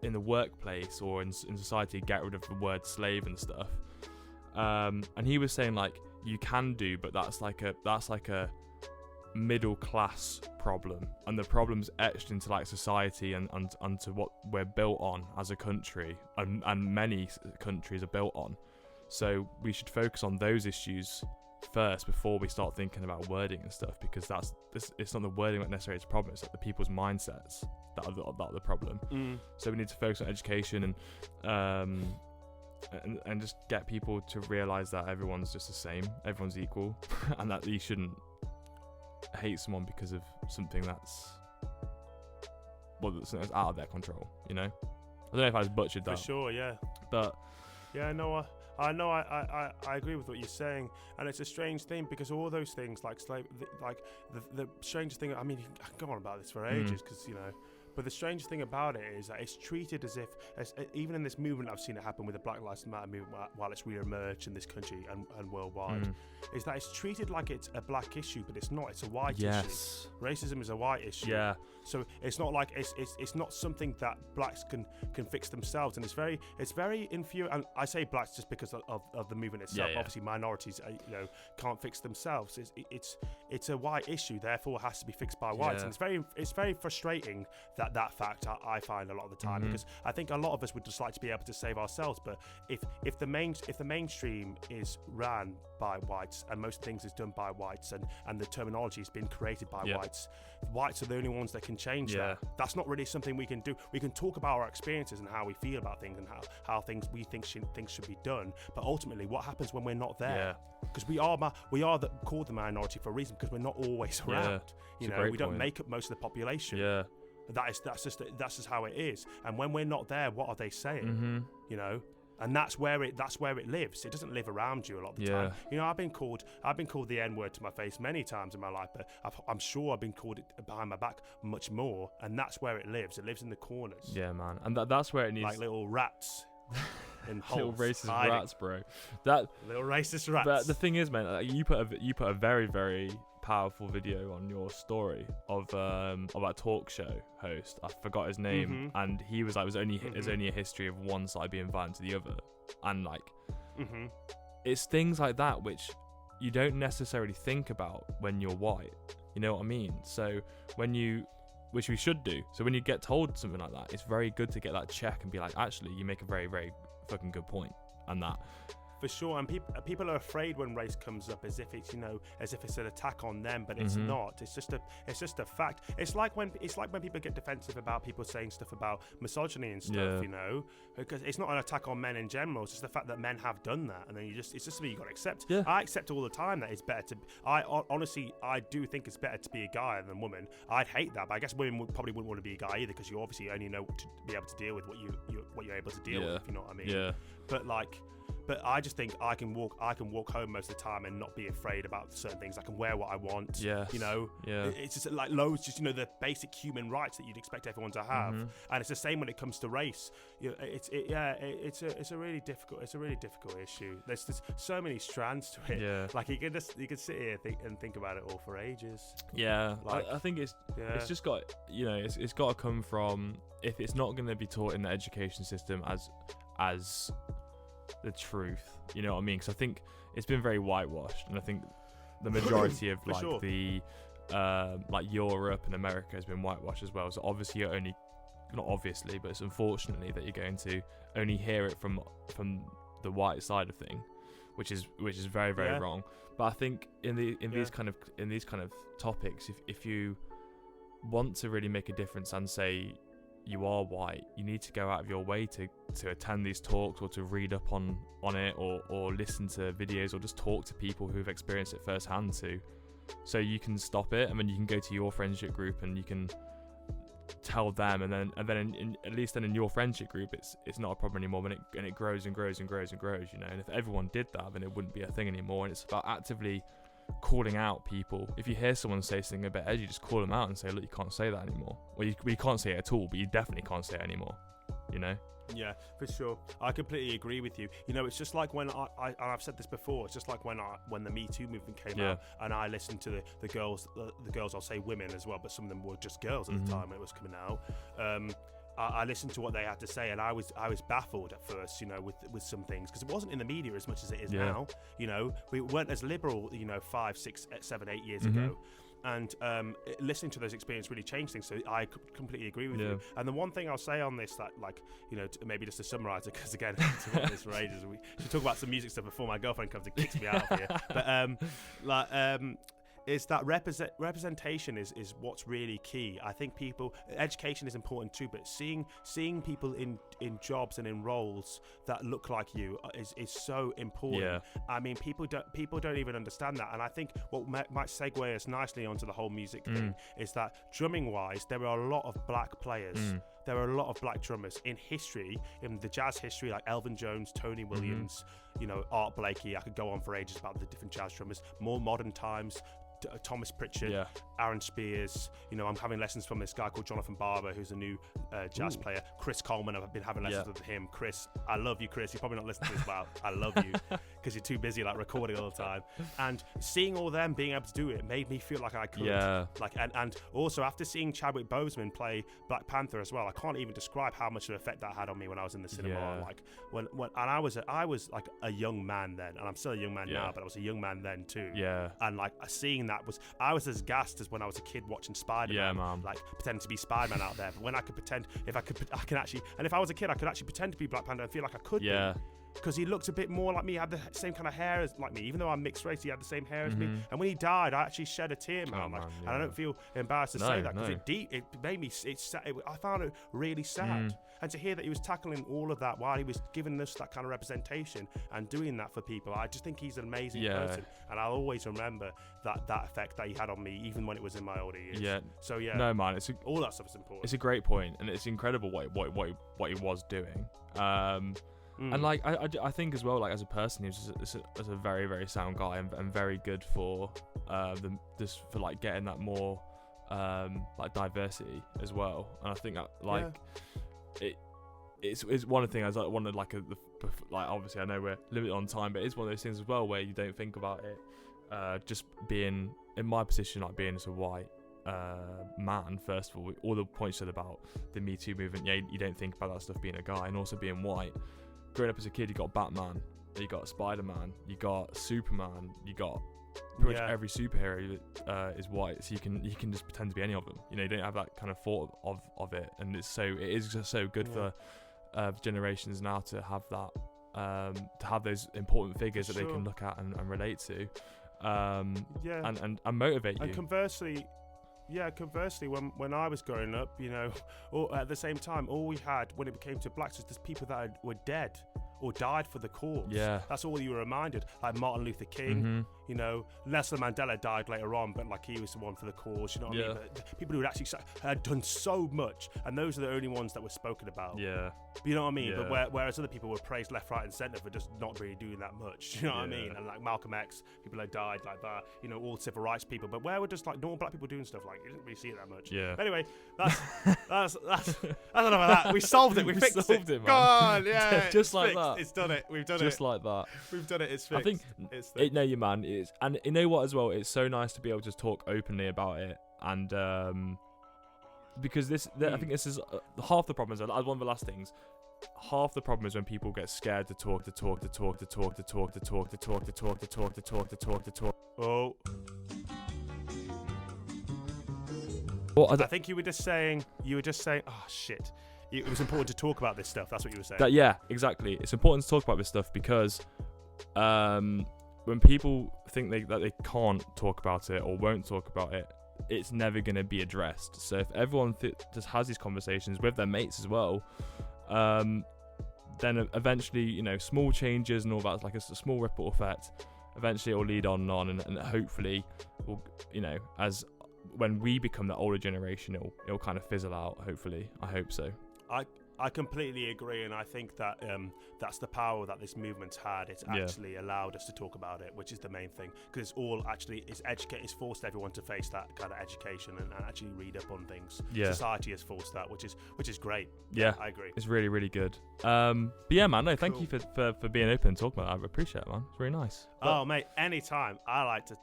in the workplace or in society, get rid of the word slave and stuff. And he was saying, like, you can do, but that's like a middle class problem, and the problem's etched into like society and onto what we're built on as a country, and many countries are built on. So we should focus on those issues first before we start thinking about wording and stuff, because it's not the wording that necessarily is the problem, it's like the people's mindsets that are the problem. So we need to focus on education and just get people to realize that everyone's just the same, everyone's equal, and that you shouldn't hate someone because of something that's out of their control, you know? I don't know if I just butchered that. For sure, yeah. But yeah, no, I agree with what you're saying, and it's a strange thing because all those things like slave, like the strangest thing. I mean, I can go on about this for ages because you know. But the strange thing about it is that it's treated as if, even in this movement, I've seen it happen with the Black Lives Matter movement while it's re-emerged in this country and worldwide, is that it's treated like it's a black issue, but it's not. It's a white issue. Racism is a white issue. Yeah. So it's not like it's not something that blacks can fix themselves, and it's very infuriating. And I say blacks just because of the movement itself. Yeah. Obviously, minorities can't fix themselves. It's a white issue, therefore it has to be fixed by whites, and it's very frustrating that fact I find a lot of the time, because I think a lot of us would just like to be able to save ourselves, but if the mainstream is ran by whites and most things is done by whites and the terminology has been created by whites are the only ones that can change that. That's not really something we can do. We can talk about our experiences and how we feel about things and how things we think things should be done, but ultimately what happens when we're not there? Because we are called the minority for a reason, because we're not always around. You know, we don't make up most of the population. That's just how it is. And when we're not there, what are they saying? You know, and that's where it lives. It doesn't live around you a lot of the time. You know, I've been called the N-word to my face many times in my life, but I'm sure I've been called it behind my back much more. And that's where it lives. It lives in the corners. Yeah, man. And that's where it needs, like little rats. In little holes, racist hiding. Rats, bro. Little racist rats. But the thing is, man, like, you put a very, very powerful video on your story of a talk show host. I forgot his name, and he was like, there's only a history of one side being violent to the other, and like, it's things like that which you don't necessarily think about when you're white. You know what I mean? So which we should do. So when you get told something like that, it's very good to get that check and be like, actually, you make a very, very fucking good point, and that For sure, and people are afraid when race comes up as if it's as if it's an attack on them, but it's not. It's just a fact. It's like when people get defensive about people saying stuff about misogyny and stuff, because it's not an attack on men in general. It's just the fact that men have done that, and then it's just something you got to accept. Yeah. I accept all the time that it's better to. Honestly, I do think it's better to be a guy than a woman. I'd hate that, but I guess women probably wouldn't want to be a guy either, because you obviously only know to be able to deal with what you're able to deal with, if you know what I mean. Yeah. But I just think I can walk home most of the time and not be afraid about certain things. I can wear what I want. Yeah. It's just like loads, just the basic human rights that you'd expect everyone to have. And it's the same when it comes to race. It's a really difficult issue. There's just so many strands to it. Yeah. Like you could sit here and think about it all for ages. Yeah. I think it's just got it's got to come from, if it's not going to be taught in the education system as the truth, you know what I mean? Because I think it's been very whitewashed, and I think the majority of the Europe and America has been whitewashed as well. So obviously not obviously, but it's unfortunately that you're going to only hear it from the white side of thing, which is very, very wrong. But I think in these kind of topics, if you want to really make a difference and say you are white, you need to go out of your way to attend these talks, or to read up on it, or listen to videos, or just talk to people who've experienced it firsthand so you can stop it, and then you can go to your friendship group and you can tell them, and then at least in your friendship group it's not a problem anymore, and it grows and grows and grows and grows, and if everyone did that, then it wouldn't be a thing anymore. And it's about actively calling out people. If you hear someone say something a bit edgy, just call them out and say, look, you can't say that anymore. Well, you can't say it at all, but you definitely can't say it anymore, Yeah, for sure. I completely agree with you. It's just like when I've said this before, it's just like when the Me Too movement came out, and I listened to the girls, I'll say women as well, but some of them were just girls at the time when it was coming out. I listened to what they had to say, and I was baffled at first, with some things, because it wasn't in the media as much as it is now. We weren't as liberal, 5, 6, 7, 8 years ago. And listening to those experiences really changed things. So I completely agree with you. And the one thing I'll say on this, that maybe just to summarise it, because again, I've been this for ages. We should talk about some music stuff before my girlfriend comes and kicks me out of here. But is that representation is what's really key. I think education is important too, but seeing people in jobs and in roles that look like you is so important. Yeah. I mean, people don't even understand that, and I think what might segue us nicely onto the whole music thing is that drumming wise, there are a lot of black players. There are a lot of black drummers in history, in the jazz history, like Elvin Jones, Tony Williams, Art Blakey. I could go on for ages about the different jazz drummers. More modern times, Thomas Pritchard, Aaron Spears. I'm having lessons from this guy called Jonathan Barber, who's a new jazz player. Chris Coleman, I've been having lessons with him. Chris, I love you, Chris. You're probably not listening to this, but I love you, because you're too busy recording all the time. And seeing all them being able to do it made me feel like I could. Yeah. And also after seeing Chadwick Boseman play Black Panther as well, I can't even describe how much of an effect that had on me when I was in the cinema. Yeah. When I was like a young man then, and I'm still a young man now, but I was a young man then too. Yeah. And seeing that I was as gassed as when I was a kid watching Spider-Man. Yeah, man. Pretending to be Spider-Man out there. But when I could pretend, if I was a kid, I could actually pretend to be Black Panther and feel like I could be. Because he looked a bit more like me, had the same kind of hair as like me. Even though I'm mixed race, he had the same hair as me. And when he died, I actually shed a tear, man. And I don't feel embarrassed to say that, because it made me. I found it really sad. And to hear that he was tackling all of that while he was giving us that kind of representation and doing that for people, I just think he's an amazing person. And I'll always remember that effect that he had on me, even when it was in my older years. Yeah. So no, man, all that stuff is important. It's a great point, and it's incredible what he was doing. And I think as well, as a person, he's a very, very sound guy, and very good for getting that more diversity as well. And I think that it's one of the things I wanted obviously I know we're limited on time, but it's one of those things as well where you don't think about it just being in my position, being as a white man. First of all the points said about the Me Too movement, you don't think about that stuff being a guy, and also being white. Growing up as a kid, you got Batman, you got Spider-Man, you got Superman, you got pretty much every superhero is white, so you can just pretend to be any of them. You don't have that kind of thought of it, and it is just so good for generations now to have that to have those important figures that they can look at and relate to, and motivate you. And conversely, when I was growing up, you know, or at the same time, all we had when it came to blacks was just people that were dead or died for the cause. Yeah. That's all you were reminded. Like Martin Luther King, you know, Nelson Mandela died later on, but like he was the one for the cause, you know what I mean? But people who had actually had done so much, and those are the only ones that were spoken about. Yeah. You know what I mean? Yeah. But whereas other people were praised left, right, and centre for just not really doing that much. You know what I mean? And like Malcolm X, people that died like that. You know, all civil rights people. But where were just like normal black people doing stuff? Like you didn't really see it that much. Yeah. But anyway, that's enough of that. We solved it. We fixed it. Man. Go on, yeah. Just like that. It's done it. We've done just like that. We've done it. It's fixed. I think no, you man. It's, and you know what as well. It's so nice to be able to talk openly about it, and because I think this is half the problem. Is one of the last things. Half the problem is when people get scared to talk. Oh. Well, I think you were just saying. Oh shit. It was important to talk about this stuff. That's what you were saying. Yeah, exactly. It's important to talk about this stuff because when people think that they can't talk about it or won't talk about it, it's never going to be addressed. So if everyone just has these conversations with their mates as well, then eventually, you know, small changes and all that, like a small ripple effect, eventually it will lead on and on, and hopefully, will, you know, as when we become the older generation, it'll kind of fizzle out. Hopefully, I hope so. I completely agree, and I think that that's the power that this movement's had. It's actually allowed us to talk about it, which is the main thing, because it's all actually it's forced everyone to face that kind of education and actually read up on things. Yeah. Society has forced that, which is great. Yeah, I agree. It's really, really good. But yeah, man, no, thank you for being open and talking about it. I appreciate it, man. It's really nice. Oh, mate, anytime. I like to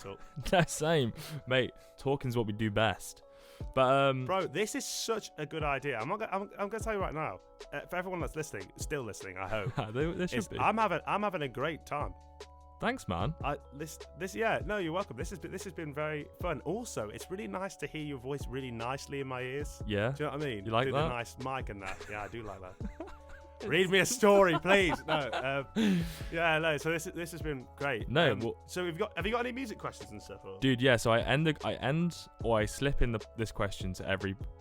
talk. Yeah, same, mate. Talking's what we do best. But bro, this is such a good idea. I'm gonna tell you right now, for everyone that's still listening, I hope they should be. I'm having a great time. Thanks, man. You're welcome. This has been very fun. Also, it's really nice to hear your voice really nicely in my ears. Yeah. Do you know what I mean? You like that? A nice mic and that. Yeah, I do like that. Read me a story, please. No. So this has been great. No. So have you got any music questions and stuff? Or? Dude, yeah. So I slip in this question to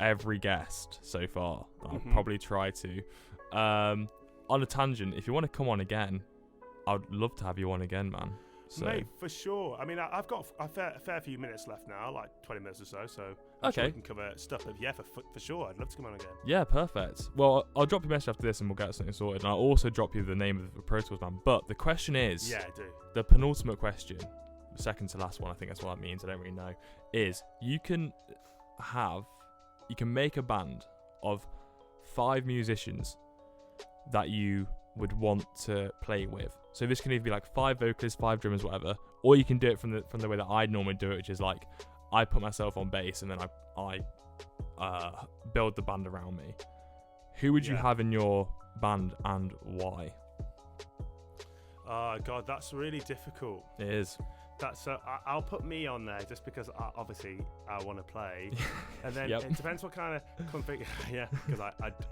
every guest so far. I'll probably try to. On a tangent, if you want to come on again, I'd love to have you on again, man. So. Mate, for sure. I mean, I've got a fair few minutes left now, like 20 minutes or so. So I'm sure we can cover stuff. But yeah, for sure, I'd love to come on again. Yeah, perfect. Well, I'll drop you a message after this, and we'll get something sorted. And I'll also drop you the name of the Pro Tools man. But the question is, yeah, I do. The penultimate question, the second to last one. I think that's what that means. I don't really know. Is you can make a band of 5 musicians that you would want to play with. So this can either be like 5 vocalists, 5 drummers, whatever, or you can do it from the way that I normally do it, which is like I put myself on bass and then I build the band around me. Who would you have in your band and why? Oh God, that's really difficult. It is. I'll put me on there just because obviously I want to play, and then it depends what kind of because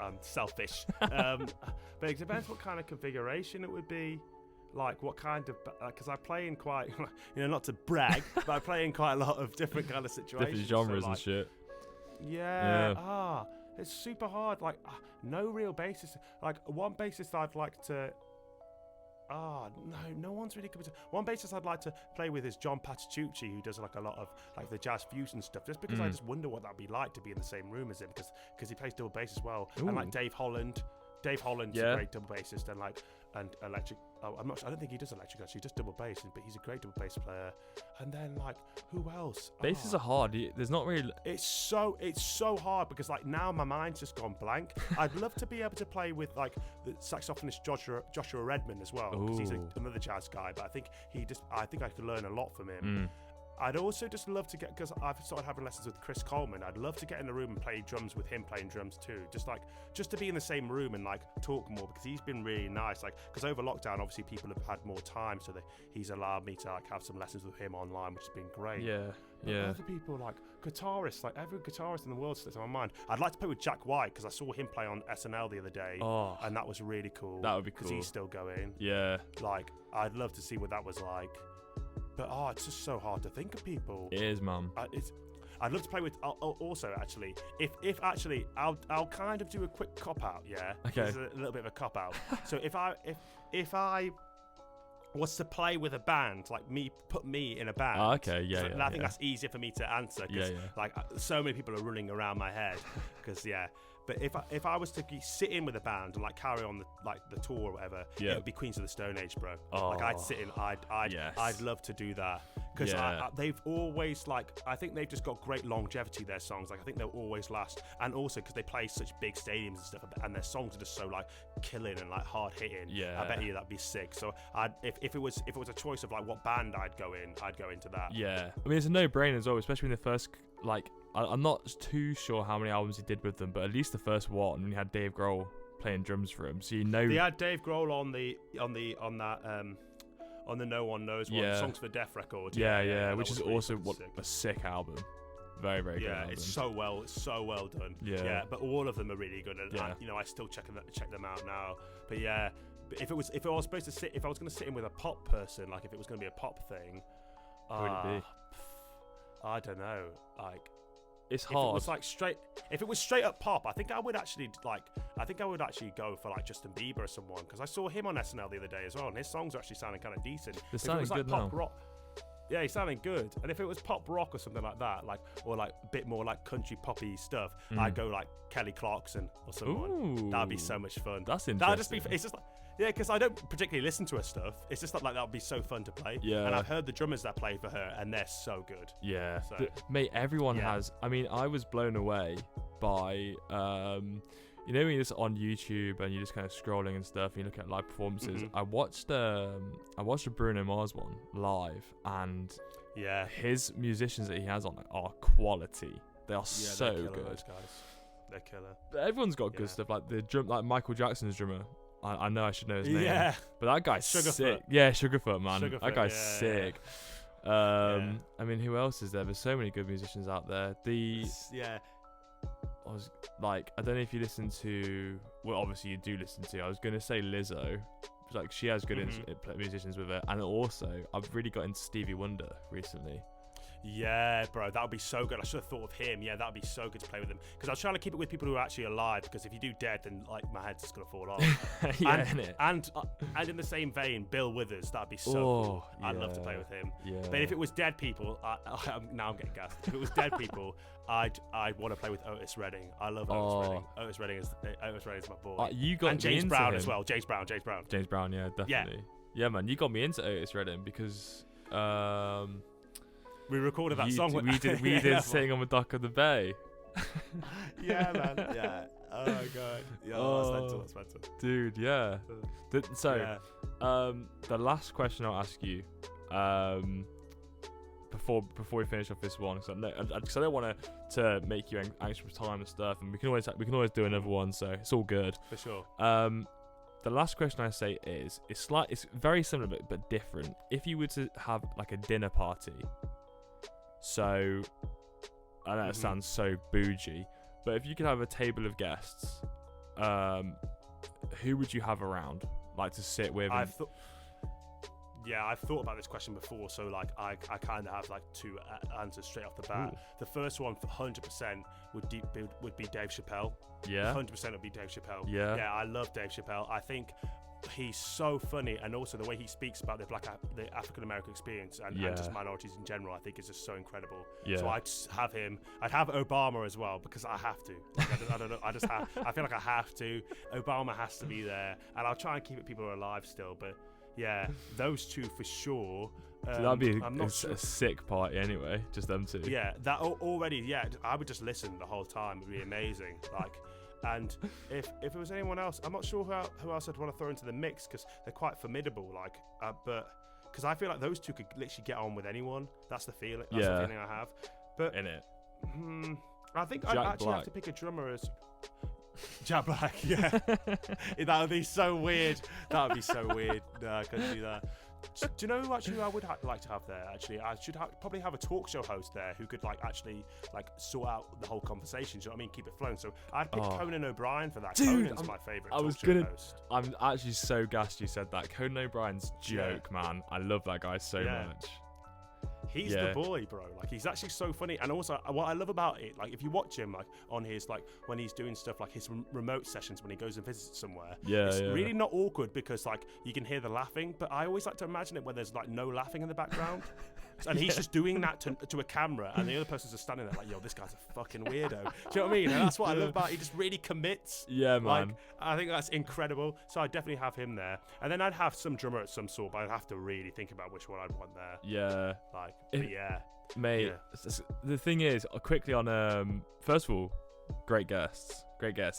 I'm selfish. But it depends what kind of configuration it would be, like what kind of because I play in quite not to brag, but I play in quite a lot of different kind of situations, different genres and shit. Yeah. It's super hard. Like no real basis. Like one bassist I'd like to. No one's really coming to. One bassist I'd like to play with is John Patitucci, who does like a lot of like the jazz fusion stuff. Just because I just wonder what that'd be like to be in the same room as him, because he plays double bass as well. Ooh. And like Dave Holland's a great double bassist, and electric. I don't think he does electric actually. He does double bass, but he's a great double bass player. And then like who else? Basses are hard. There's not really. It's so hard because like now my mind's just gone blank. I'd love to be able to play with like the saxophonist Joshua Redman as well, because he's another jazz guy. But I think I could learn a lot from him. I'd also just love to get, because I've started having lessons with Chris Coleman. I'd love to get in the room and play drums with him playing drums too. Just to be in the same room and like talk more, because he's been really nice. Like, because over lockdown, obviously people have had more time, so he's allowed me to like have some lessons with him online, which has been great. But other people like guitarists, like every guitarist in the world slips on my mind. I'd like to play with Jack White, because I saw him play on SNL the other day, and that was really cool. That would be cool. Because he's still going. Yeah. Like, I'd love to see what that was like. But it's just so hard to think of people. It is, man. I'd love to play with. Also, actually, if actually, I'll kind of do a quick cop out. Yeah. Okay. It's a little bit of a cop out. So if I was to play with a band, like put me in a band. Okay. Yeah. I think that's easier for me to answer. Cause, like, so many people are running around my head. Because But if I was to sit in with a band and like carry on the tour or whatever, it would be Queens of the Stone Age, bro. Like, I'd sit in. I'd love to do that, because they've always I think they've just got great longevity. Their songs, like, I think they'll always last, and also because they play such big stadiums and stuff, and their songs are just so like killing and like hard hitting. I bet you that'd be sick. So if it was a choice of like what band I'd go into that. Yeah, I mean, it's a no-brainer as well, especially in the first, like, I'm not too sure how many albums he did with them, but at least the first one, when he had Dave Grohl playing drums for him, so you know. They had Dave Grohl on the No One Knows one, Songs for the Deaf record. Which is also a sick album. Very, very good album. It's so well done. Yeah, but all of them are really good, and I still check them out now. But but if I was going to sit in with a pop person, like if it was going to be a pop thing, who would it be? I don't know, like. It's hard. If it was straight up pop, I think I would actually go for like Justin Bieber or someone, because I saw him on SNL the other day as well, and his songs are actually sounding kind of decent. They're sounding good now. Rock, yeah, he's sounding good. And if it was pop rock or something like that, or a bit more like country poppy stuff, I'd go like Kelly Clarkson or someone. Ooh, that'd be so much fun. That's interesting. That'd just be. It's just like. Yeah, because I don't particularly listen to her stuff. It's just like that would be so fun to play. Yeah. And I've heard the drummers that play for her, and they're so good. Yeah. So, mate, everyone has. I mean, I was blown away by, you know, when you're just on YouTube and you're just kind of scrolling and stuff, and you look at live performances. I watched a Bruno Mars one live, and his musicians that he has on are quality. They are so good. Those guys. They're killer. But everyone's got good stuff, like like Michael Jackson's drummer. I know I should know his name. But that guy's sick. Yeah, Sugarfoot, man. That guy's sick. I mean, who else is there? There's so many good musicians out there. I don't know if you listen to. Well, obviously you do listen to. I was gonna say Lizzo. Like, she has good musicians with her, and also I've really got into Stevie Wonder recently. Yeah, bro, that would be so good. I should have thought of him. Yeah, that would be so good to play with him. Because I was trying to keep it with people who are actually alive. Because if you do dead, then like my head's just gonna fall off. And in the same vein, Bill Withers. That'd be so cool. I'd love to play with him. Yeah. But if it was dead people, now I'm getting gassed. If it was dead people, I'd want to play with Otis Redding. I love Otis Redding. Otis Redding is my boy. You got and me James into Brown him. as well. James Brown, yeah, definitely. Yeah, man, you got me into Otis Redding because. We recorded that song. We did Sitting on the Dock of the Bay. Yeah, man. Yeah. Oh god. Yeah, that's mental. Dude, yeah. The last question I'll ask you, before we finish off this one, because I don't want to make you anxious with time and stuff, and we can always do another one, so it's all good. For sure. The last question I say is, it's very similar but different. If you were to have like a dinner party. So, I know it sounds so bougie, but if you could have a table of guests, who would you have around, like, to sit with? I've thought about this question before, so like I kind of have like two answers straight off the bat. Ooh. The first one, 100%, would be Dave Chappelle. Yeah, 100% would be Dave Chappelle. Yeah, I love Dave Chappelle. I think he's so funny, and also the way he speaks about the African American experience and just minorities in general, I think is just so incredible. Yeah. So I'd have him. I'd have Obama as well, because I have to. Like, I don't know. I feel like I have to. Obama has to be there, and I'll try and keep it people who are alive still. But yeah, those two for sure. So that'd be a sick party anyway. Just them two. Yeah, that already. Yeah, I would just listen the whole time. It'd be amazing. Like. And if it was anyone else, I'm not sure who else I'd want to throw into the mix, because they're quite formidable. Like, but because I feel like those two could literally get on with anyone. That's the feeling. That's Yeah. the feeling I have. But In it. I think I'd Jack actually Black. have to pick a drummer as Jack Black. Yeah, that would be so weird. That would be so weird. No, I couldn't do that. Do you know who actually I would like to have there? Actually, I should probably have a talk show host there who could actually sort out the whole conversation. Do you know what I mean? Keep it flowing. So I'd pick Conan O'Brien for that. Dude, Conan's my favorite. I was talk show gonna- host. I'm actually so gassed you said that. Conan O'Brien's joke, man. I love that guy so Yeah. much. He's Yeah. the boy, bro. He's actually so funny. And also, what I love about it, if you watch him, on his, when he's doing stuff, his remote sessions when he goes and visits somewhere, Yeah, it's yeah. really not awkward because, you can hear the laughing. But I always like to imagine it where there's, no laughing in the background. And he's just doing that to a camera, and the other person's just standing there yo, this guy's a fucking weirdo. Do you know what I mean? And that's what I love about it. He just really commits. Yeah, man. I think that's incredible. So I'd definitely have him there. And then I'd have some drummer of some sort, but I'd have to really think about which one I'd want there. Yeah. But yeah. Mate, the thing is, quickly on, first of all, great guests,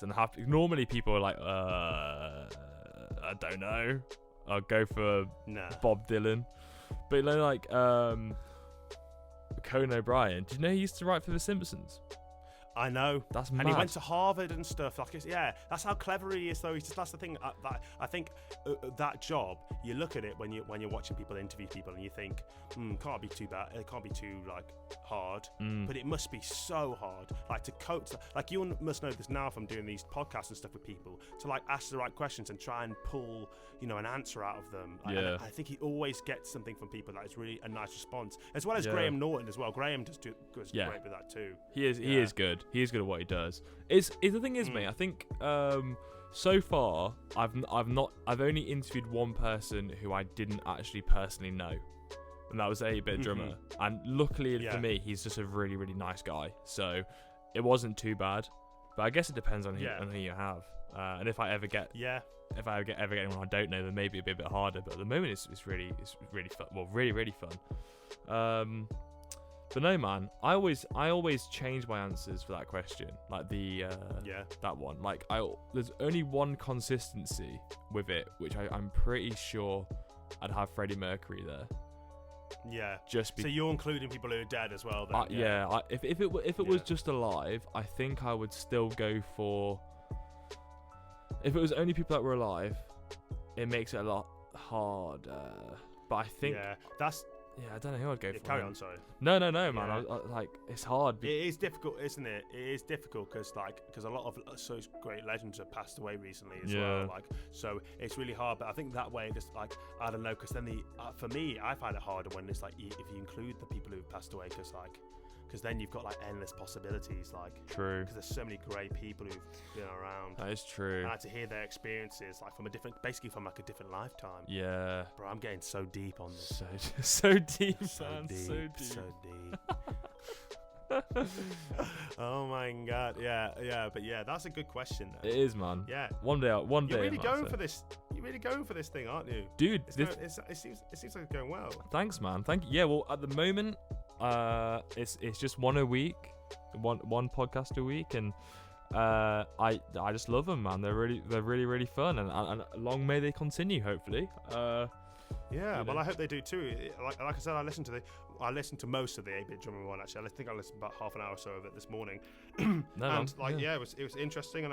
and normally people are like, I don't know, I'll go for Nah. Bob Dylan, but Conan O'Brien, do you know he used to write for The Simpsons? I know. That's mad. And he went to Harvard and stuff. That's how clever he is, though. That's the thing. I think that job. You look at it when you're watching people interview people, and you think, can't be too bad. It can't be too hard. But it must be so hard. To coach. You must know this now from doing these podcasts and stuff with people. To ask the right questions and try and pull an answer out of them. Yeah. And I think he always gets something from people that is really a nice response, as well as Graham Norton as well. Graham does great with that too. He is good. He is good at what he does. Is the thing is, mate, I think so far I've only interviewed one person who I didn't actually personally know, and that was a 8-bit drummer. And luckily for me, he's just a really, really nice guy. So it wasn't too bad. But I guess it depends on who you have. And if I ever get ever get anyone I don't know, then maybe it'd be a bit harder. But at the moment, it's really fun. Well, really, really fun. But no, man, I always change my answers for that question. That one. There's only one consistency with it, which I'm pretty sure I'd have Freddie Mercury there. Yeah. So you're including people who are dead as well, then? If it was just alive, I think I would still go for. If it was only people that were alive, it makes it a lot harder. But I think. Yeah, I don't know who I'd go for. Carry on, sorry. No, man. I it's hard. It is difficult, isn't it? It is difficult because a lot of such great legends have passed away recently as well. So it's really hard. But I think that way, just I don't know, because then for me, I find it harder when it's if you include the people who've passed away, because then you've got endless possibilities. True. Because there's so many great people who've been around. That is true. And to hear their experiences from a different lifetime. Yeah. Bro, I'm getting so deep on this. So deep, So man. deep. So deep. Oh my god, but that's a good question though. It is, man. Yeah. One day. You're really going for this. You're really going for this thing, aren't you? Dude. It seems like it's going well. Thanks, man. Thank you. Yeah. Well, at the moment, it's just one a week, one podcast a week, and I just love them, man. They're really fun, and long may they continue. Hopefully. Well, I hope they do too. Like I said, I listened to most of the 8-bit drummer one. Actually, I think I listened about half an hour or so of it this morning. It was interesting,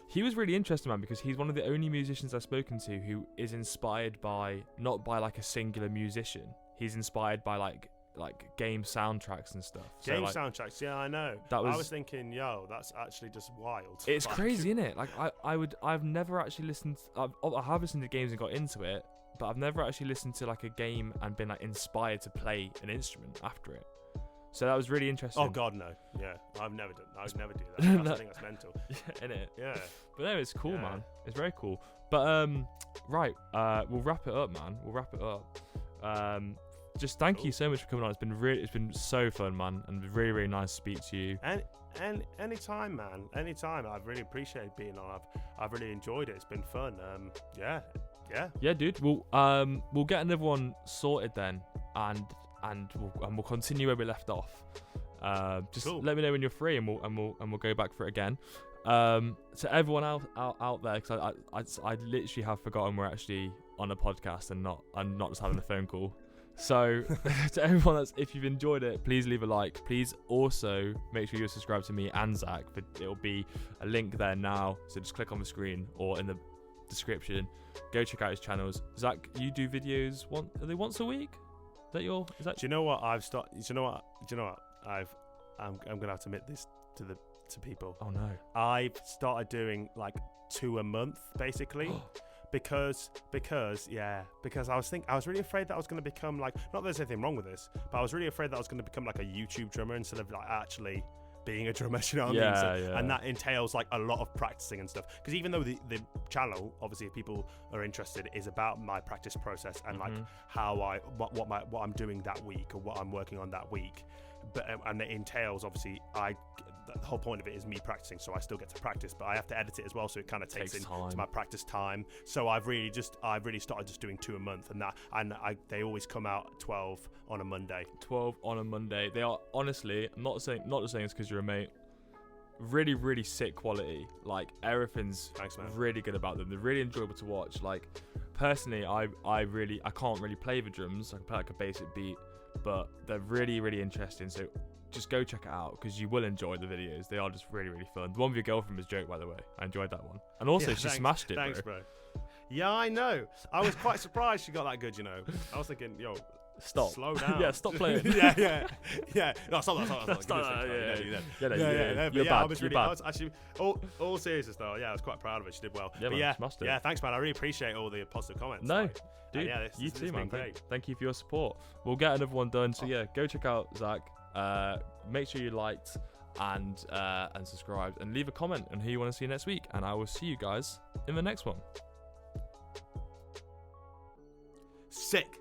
He was really interesting, man, because he's one of the only musicians I've spoken to who is inspired by not by a singular musician. He's inspired by game soundtracks and stuff. Soundtracks, yeah, I know. I was thinking, that's actually just wild. It's crazy, isn't it? I've never actually listened. I have listened to games and got into it, but I've never actually listened to a game and been inspired to play an instrument after it. So that was really interesting. Oh God, no. Yeah, I'd never do that. I think that's mental. Yeah, innit? Yeah. But no, it's cool, man. It's very cool. But right, we'll wrap it up, man. We'll wrap it up. Just thank you so much for coming on. It's been so fun, man, and really, really nice to speak to you. And anytime, man. Anytime. I've really appreciated being on. I've really enjoyed it. It's been fun. Yeah, dude. We'll get another one sorted then, and we'll continue where we left off. Just cool. Let me know when you're free, and we'll go back for it again. To everyone out there, because I literally have forgotten we're actually on a podcast and not just having a phone call. So to everyone if you've enjoyed it, please leave a like. Please also make sure you're subscribed to me and Zach, but it'll be a link there now, so just click on the screen or in the description. Go check out his channels. Zach, you do videos are they once a week? Do you know what I'm gonna have to admit this to people. Oh no. I've started doing like 2 a month basically. Because I was really afraid that I was going to become like, not that there's anything wrong with this, but I was really afraid that I was going to become like a YouTube drummer instead of like actually being a drummer, you know what I mean? So, and that entails like a lot of practicing and stuff. Because even though the channel, obviously, if people are interested, is about my practice process and like how what I'm doing that week or what I'm working on that week, but and it entails obviously the whole point of it is me practicing, so I still get to practice, but I have to edit it as well, so it kind of takes into my practice time. So I've really started just doing 2 a month, and they always come out 12 on a Monday. 12 on a Monday. They are honestly, I'm not just saying it's because you're a mate. Really, really sick quality. Like everything's really good about them. They're really enjoyable to watch. Like personally, I can't really play the drums. I can play like a basic beat, but they're really, really interesting. So just go check it out because you will enjoy the videos. They are just really, really fun. The one with your girlfriend was a joke, by the way. I enjoyed that one. And also, she smashed it, Thanks, bro. Yeah, I know. I was quite surprised she got that good, you know. I was thinking, yo, stop. Slow down. Yeah, stop playing. yeah. No, stop that. Yeah. You're bad. I was actually, all seriousness though, yeah, I was quite proud of it. She did well. Yeah, thanks, man. I really appreciate all the positive comments. No, dude. You too, man. Thank you for your support. We'll get another one done. So yeah, go check out Zach. Make sure you liked and subscribed and leave a comment on who you want to see next week, and I will see you guys in the next one. Sick.